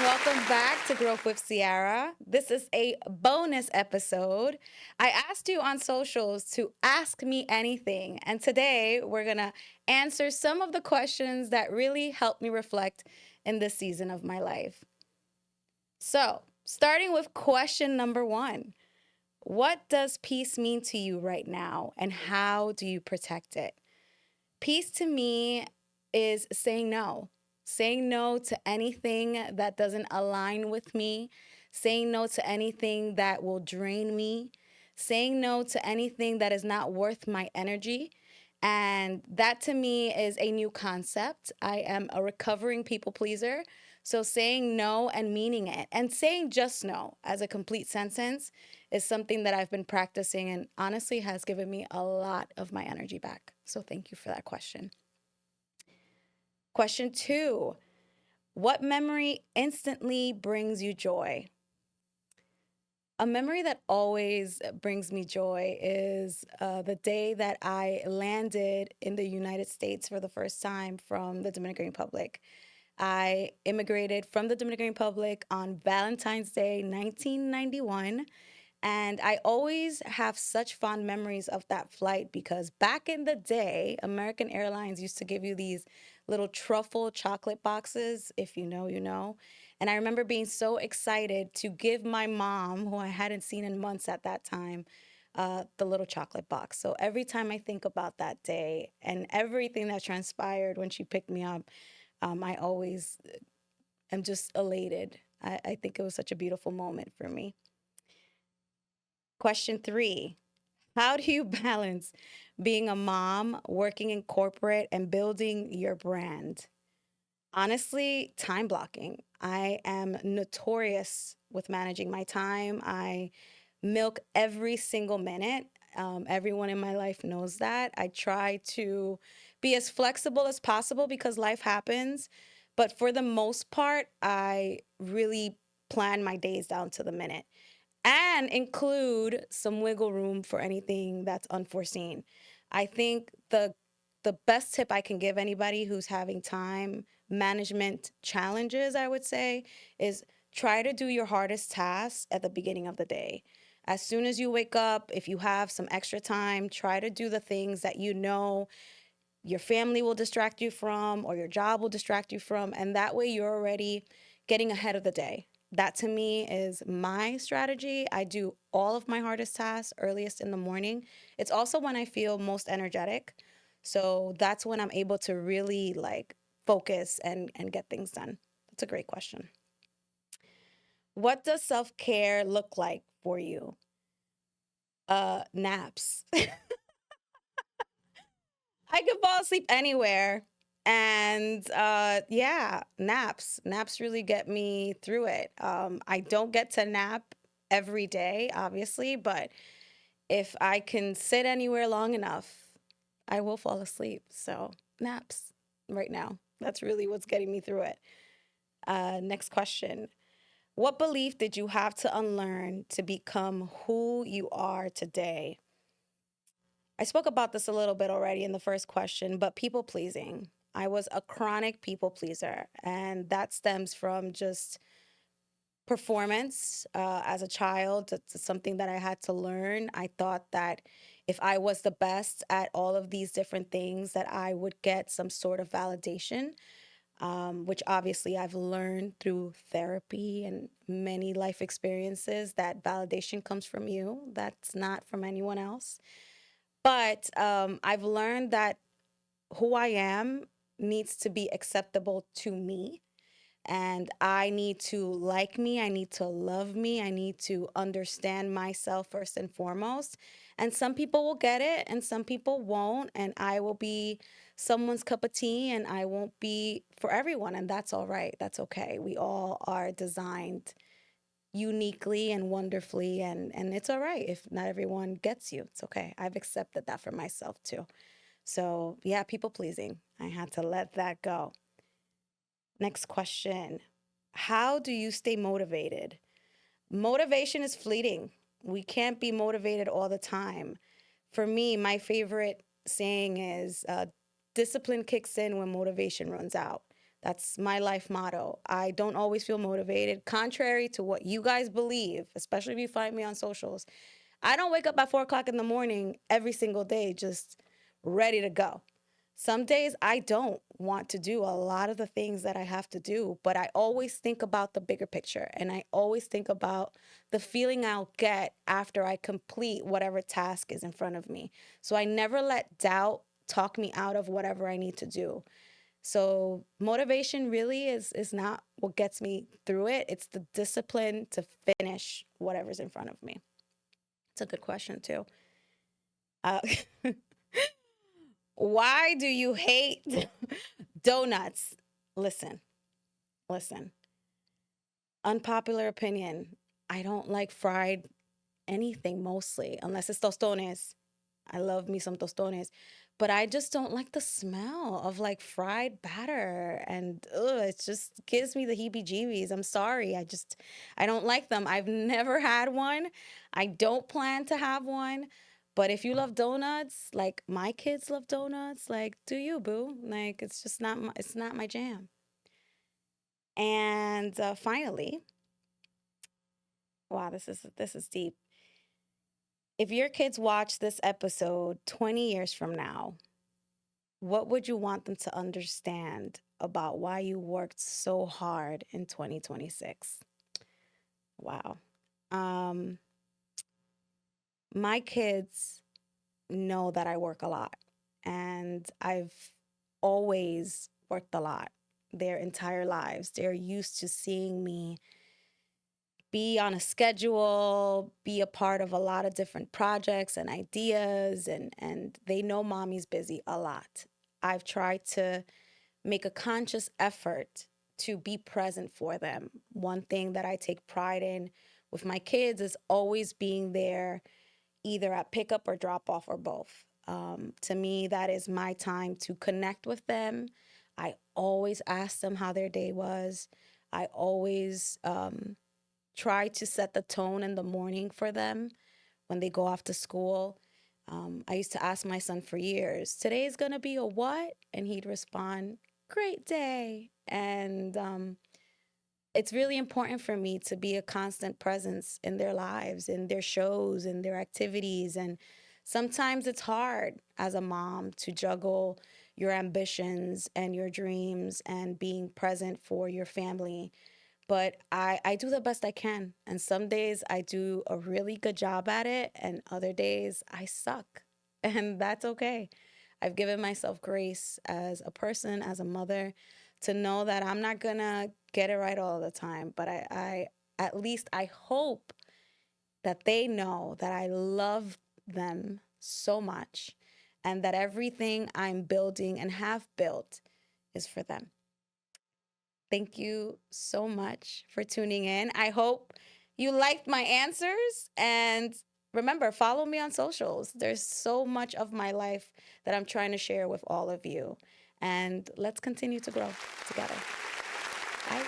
welcome back to Growth with Ciara. This is a bonus episode. I asked you on socials to ask me anything, and today we're going to answer some of the questions that really helped me reflect in this season of my life. So, starting with question number one. What does peace mean to you right now, and how do you protect it? Peace to me is saying no to anything that doesn't align with me, saying no to anything that will drain me, saying no to anything that is not worth my energy. And that to me is a new concept. I am a recovering people pleaser. So saying no and meaning it and saying just no as a complete sentence is something that I've been practicing and honestly has given me a lot of my energy back. So thank you for that question. Question two. What memory instantly brings you joy? A memory that always brings me joy is the day that I landed in the United States for the first time from the Dominican Republic. I immigrated from the Dominican Republic on Valentine's Day, 1991. And I always have such fond memories of that flight because back in the day, American Airlines used to give you these little truffle chocolate boxes. If you know, you know. And I remember being so excited to give my mom, who I hadn't seen in months at that time, the little chocolate box. So every time I think about that day and everything that transpired when she picked me up, I always am just elated. I think it was such a beautiful moment for me. Question three. How do you balance being a mom, working in corporate, and building your brand? Honestly, time blocking. I am notorious with managing my time. I milk every single minute. Everyone in my life knows that. I try to be as flexible as possible because life happens. But for the most part, I really plan my days down to the minute and include some wiggle room for anything that's unforeseen. I think the best tip I can give anybody who's having time management challenges, I would say, is try to do your hardest tasks at the beginning of the day. As soon as you wake up, if you have some extra time, try to do the things that you know your family will distract you from or your job will distract you from. And that way you're already getting ahead of the day. That to me is my strategy. I do all of my hardest tasks earliest in the morning. It's also when I feel most energetic. So that's when I'm able to really like focus and get things done. That's a great question. What does self-care look like for you? Naps. I could fall asleep anywhere. And yeah, naps. Naps really get me through it. I don't get to nap every day, obviously, but if I can sit anywhere long enough, I will fall asleep. So, naps right now. That's really what's getting me through it. Next question. What belief did you have to unlearn to become who you are today? I spoke about this a little bit already in the first question, but people pleasing. I was a chronic people pleaser, and that stems from just performance as a child. It's something that I had to learn. I thought that if I was the best at all of these different things, that I would get some sort of validation, which obviously I've learned through therapy and many life experiences that validation comes from you. That's not from anyone else. But I've learned that who I am needs to be acceptable to me. And I need to like me. I need to love me. I need to understand myself first and foremost. And some people will get it and some people won't. And I will be someone's cup of tea and I won't be for everyone. And that's all right. That's okay. We all are designed uniquely and wonderfully and it's all right if not everyone gets you. It's okay. I've accepted that for myself too. So, yeah, people pleasing. I had to let that go. Next question. How do you stay motivated? Motivation is fleeting. We can't be motivated all the time. For me, my favorite saying is discipline kicks in when motivation runs out. That's my life motto. I don't always feel motivated, contrary to what you guys believe, especially if you find me on socials. I don't wake up at 4 o'clock in the morning every single day just ready to go. Some days I don't want to do a lot of the things that I have to do, but I always think about the bigger picture and I always think about the feeling I'll get after I complete whatever task is in front of me. So I never let doubt talk me out of whatever I need to do. So motivation really is not what gets me through it. It's the discipline to finish whatever's in front of me. It's a good question too. Uh, why do you hate donuts? Listen, listen. Unpopular opinion. I don't like fried anything mostly, unless it's tostones. I love me some tostones, but I just don't like the smell of like fried batter, and it just gives me the heebie-jeebies. I'm sorry, I don't like them. I've never had one. I don't plan to have one. But if you love donuts, like my kids love donuts, like do you, boo? Like it's not my jam. And finally, wow, this is deep. If your kids watch this episode 20 years from now, what would you want them to understand about why you worked so hard in 2026? Wow. Um, my kids know that I work a lot, and I've always worked a lot their entire lives. They're used to seeing me be on a schedule, be a part of a lot of different projects and ideas, and they know mommy's busy a lot. I've tried to make a conscious effort to be present for them. One thing that I take pride in with my kids is always being there, either at pickup or drop off or both. To me, that is my time to connect with them. I always ask them how their day was. I always try to set the tone in the morning for them when they go off to school. I used to ask my son for years, today's going to be a what? And he'd respond, great day. And it's really important for me to be a constant presence in their lives, in their shows, in their activities. And sometimes it's hard as a mom to juggle your ambitions and your dreams and being present for your family. But I do the best I can. And some days I do a really good job at it, and other days I suck. And that's okay. I've given myself grace as a person, as a mother, to know that I'm not gonna get it right all the time. But I at least I hope that they know that I love them so much and that everything I'm building and have built is for them. Thank you so much for tuning in. I hope you liked my answers. And remember, follow me on socials. There's so much of my life that I'm trying to share with all of you. And let's continue to grow together. Bye.